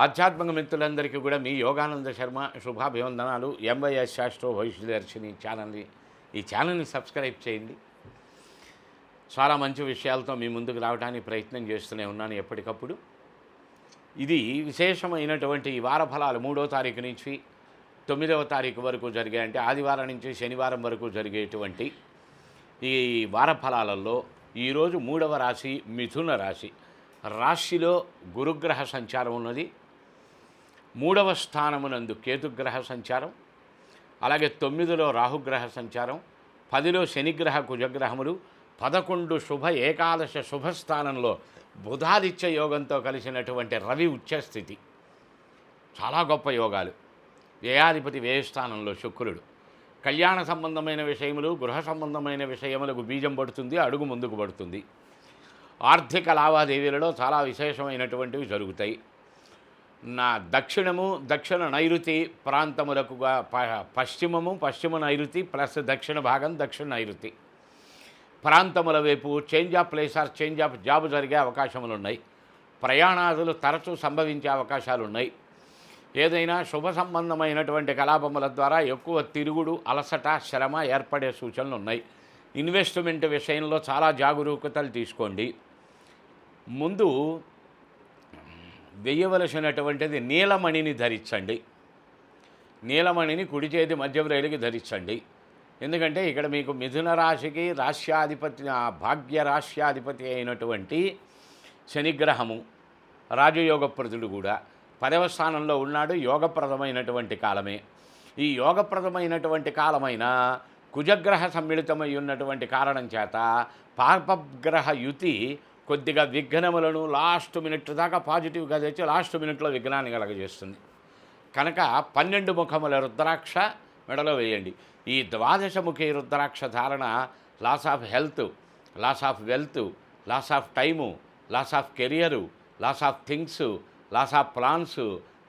ఆధ్యాత్మిక మిత్రులందరికీ కూడా మీ యోగానంద శర్మ శుభాభివందనాలు. ఎంవైఎస్ శాస్త్రో భవిష్యదర్శిని ఈ ఛానల్ని సబ్స్క్రైబ్ చేయండి. చాలా మంచి విషయాలతో మీ ముందుకు రావడానికి ప్రయత్నం చేస్తూనే ఉన్నాను ఎప్పటికప్పుడు. ఇది విశేషమైనటువంటి ఈ వార ఫలాలు 3వ తారీఖు నుంచి 9వ తారీఖు వరకు జరిగే, అంటే ఆదివారం నుంచి శనివారం వరకు జరిగేటువంటి ఈ వార ఫలాలలో ఈరోజు 3వ రాశి మిథున రాశి. రాశిలో గురుగ్రహ సంచారం ఉన్నది. 3వ స్థానమునందు కేతుగ్రహ సంచారం, అలాగే 9లో రాహుగ్రహ సంచారం, 10లో శనిగ్రహ కుజగ్రహములు, 11 శుభ ఏకాదశ శుభస్థానంలో బుధాదిత్య యోగంతో కలిసినటువంటి రవి ఉచ్చస్థితి. చాలా గొప్ప యోగాలు. వ్యయాధిపతి వ్యయస్థానంలో శుక్రుడు. కళ్యాణ సంబంధమైన విషయములు, గృహ సంబంధమైన విషయములకు బీజం పడుతుంది, అడుగు ముందుకు పడుతుంది. ఆర్థిక లావాదేవీలలో చాలా విశేషమైనటువంటివి జరుగుతాయి. దక్షిణ నైరుతి ప్రాంతములకుగా పశ్చిమ నైరుతి ప్లస్ దక్షిణ భాగం దక్షిణ నైరుతి ప్రాంతముల వైపు change of place or change of job జరిగే అవకాశములు ఉన్నాయి. ప్రయాణాదులు తరచూ సంభవించే అవకాశాలు ఉన్నాయి. ఏదైనా శుభ సంబంధమైనటువంటి కలాపముల ద్వారా ఎక్కువ తిరుగుడు, అలసట, శ్రమ ఏర్పడే సూచనలు ఉన్నాయి. ఇన్వెస్ట్మెంట్ విషయంలో చాలా జాగరూకతలు తీసుకోండి. ముందు వేయవలసినటువంటిది నీలమణిని ధరించండి. నీలమణిని కుడి చేతి మధ్య రైలుకి ధరించండి. ఎందుకంటే ఇక్కడ మీకు మిథున రాశికి రాశ్యాధిపతి, భాగ్య రాశ్యాధిపతి అయినటువంటి శనిగ్రహము రాజయోగప్రదుడు కూడా 10వ స్థానంలో ఉన్నాడు. యోగప్రదమైనటువంటి కాలమే. ఈ యోగప్రదమైనటువంటి కాలమైన కుజగ్రహ సమ్మిళితమై ఉన్నటువంటి కారణం చేత పాపగ్రహ యుతి కొద్దిగా విఘ్నములను లాస్ట్ మినిట్ దాకా పాజిటివ్గా తెచ్చి లాస్ట్ మినిట్లో విఘ్నాన్ని కలగజేస్తుంది. కనుక 12 ముఖముల రుద్రాక్ష మెడలో వేయండి. ఈ 12ముఖి రుద్రాక్ష ధారణ loss of health, loss of wealth, loss of time, loss of career, loss of things, loss of plans,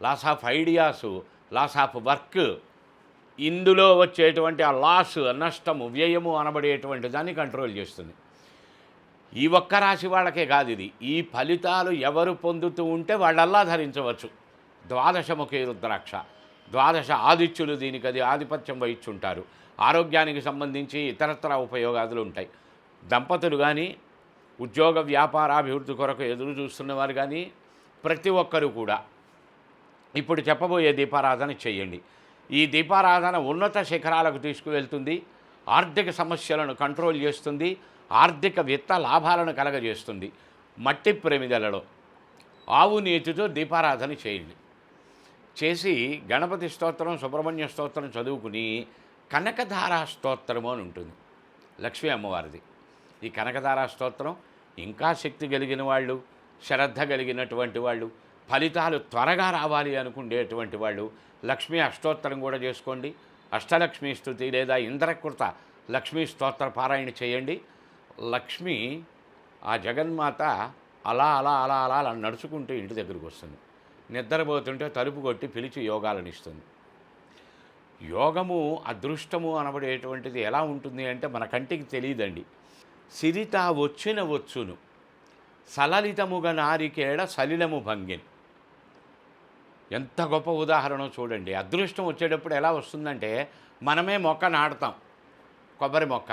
loss of ideas, loss of work, ఇందులో వచ్చేటువంటి ఆ లాస్, నష్టము, వ్యయము అనబడేటువంటి దాన్ని కంట్రోల్ చేస్తుంది. ఈ ఒక్క రాశి వాళ్ళకే కాదు ఇది. ఈ ఫలితాలు ఎవరు పొందుతూ ఉంటే వాళ్ళల్లా ధరించవచ్చు. 12ముఖి రుద్రాక్ష, 12 ఆదిత్యులు దీనికి అది ఆధిపత్యం వహించుంటారు. ఆరోగ్యానికి సంబంధించి ఇతరత్ర ఉపయోగాలు ఉంటాయి. దంపతులు కానీ, ఉద్యోగ వ్యాపారాభివృద్ధి కొరకు ఎదురు చూస్తున్నవారు కానీ ప్రతి ఒక్కరూ కూడా ఇప్పుడు చెప్పబోయే దీపారాధన చేయండి. ఈ దీపారాధన ఉన్నత శిఖరాలకు తీసుకువెళ్తుంది. ఆర్థిక సమస్యలను కంట్రోల్ చేస్తుంది. ఆర్థిక విత్త లాభాలను కలగజేస్తుంది. మట్టి ప్రమిదలలో ఆవు నీతితో దీపారాధన చేయండి. చేసి గణపతి స్తోత్రం, సుబ్రహ్మణ్య స్తోత్రం చదువుకుని కనకధారా స్తోత్రము అని ఉంటుంది, లక్ష్మీ అమ్మవారిది. ఈ కనకధారా స్తోత్రం ఇంకా శక్తి కలిగిన వాళ్ళు, శ్రద్ధ కలిగినటువంటి వాళ్ళు, ఫలితాలు త్వరగా రావాలి అనుకునేటువంటి వాళ్ళు లక్ష్మీ అష్టోత్తరం కూడా చేసుకోండి. అష్టలక్ష్మీ స్తుతి లేదా ఇంద్రకృత లక్ష్మీ స్తోత్ర పారాయణ చేయండి. లక్ష్మి, ఆ జగన్మాత అలా అలా అలా అలా అలా నడుచుకుంటూ ఇంటి దగ్గరికి వస్తుంది. నిద్రపోతుంటే తలుపు కొట్టి పిలిచి యోగాలను ఇస్తుంది. యోగము, అదృష్టము అనబడేటువంటిది ఎలా ఉంటుంది అంటే మన కంటికి తెలియదండి. సిరిత వచ్చిన వచ్చును, సలలితముగా నారికేడ సలిలము భంగిన్. ఎంత గొప్ప ఉదాహరణ చూడండి. అదృష్టం వచ్చేటప్పుడు ఎలా వస్తుందంటే, మనమే మొక్క నాటుతాం, కొబ్బరి మొక్క.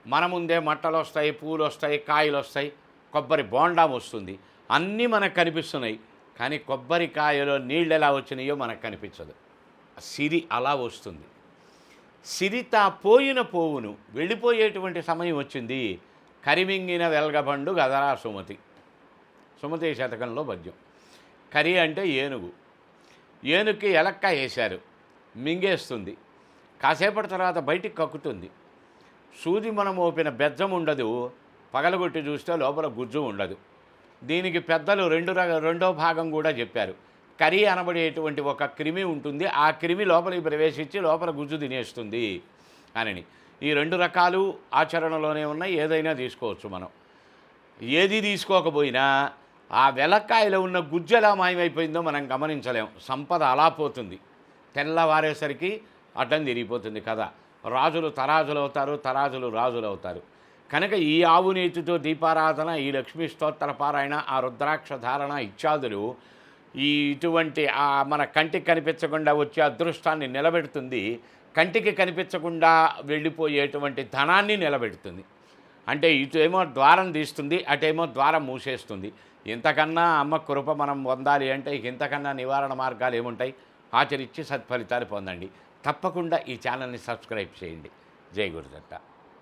మన ముందే మట్టలు వస్తాయి, పూలు వస్తాయి, కాయలు వస్తాయి, కొబ్బరి బోండాం వస్తుంది, అన్నీ మనకు కనిపిస్తున్నాయి. కానీ కొబ్బరికాయలో నీళ్ళు ఎలా వచ్చినాయో మనకు కనిపించదు. సిరి అలా వస్తుంది. సిరిత పోయిన పోవును, వెళ్ళిపోయేటువంటి సమయం వచ్చింది. కరిమింగిన వెల్గబండు గదరా సుమతి. సుమతి శతకంలో పద్యం. కరి అంటే ఏనుగు. ఏనుగుకి ఎలక్క వేశారు, మింగేస్తుంది. కాసేపటి తర్వాత బయటికి కక్కుతుంది. సూది మనం మోపిన బెజ్జం ఉండదు, పగలగొట్టి చూస్తే లోపల గుజ్జు ఉండదు. దీనికి పెద్దలు రెండో భాగం కూడా చెప్పారు. కరి అనబడేటువంటి ఒక క్రిమి ఉంటుంది, ఆ క్రిమి లోపలికి ప్రవేశించి లోపల గుజ్జు తినేస్తుంది అని. ఈ 2 రకాలు ఆచరణలోనే ఉన్నాయి. ఏదైనా తీసుకోవచ్చు మనం. ఏది తీసుకోకపోయినా ఆ వెలక్కాయలో ఉన్న గుజ్జు ఎలా మాయమైపోయిందో మనం గమనించలేం. సంపద అలా పోతుంది. తెల్లవారేసరికి అడ్డం తిరిగిపోతుంది కదా. రాజులు తరాజులు అవుతారు, తరాజులు రాజులు అవుతారు. కనుక ఈ ఆవు నీతితో దీపారాధన, ఈ లక్ష్మీ స్తోత్ర పారాయణ, ఆ రుద్రాక్ష ధారణ ఇత్యాదులు ఈ ఇటువంటి మన కంటికి కనిపించకుండా వచ్చే అదృష్టాన్ని నిలబెడుతుంది. కంటికి కనిపించకుండా వెళ్ళిపోయేటువంటి ధనాన్ని నిలబెడుతుంది. అంటే ఇటేమో ద్వారం తీస్తుంది, అటేమో ద్వారం మూసేస్తుంది. ఇంతకన్నా అమ్మ కృప మనం పొందాలి అంటే ఇంతకన్నా నివారణ మార్గాలు ఏముంటాయి? ఆచరించి సత్ఫలితాలు పొందండి. తప్పకుండా ఈ ఛానల్ని సబ్స్క్రైబ్ చేయండి. జై గురుదత్త.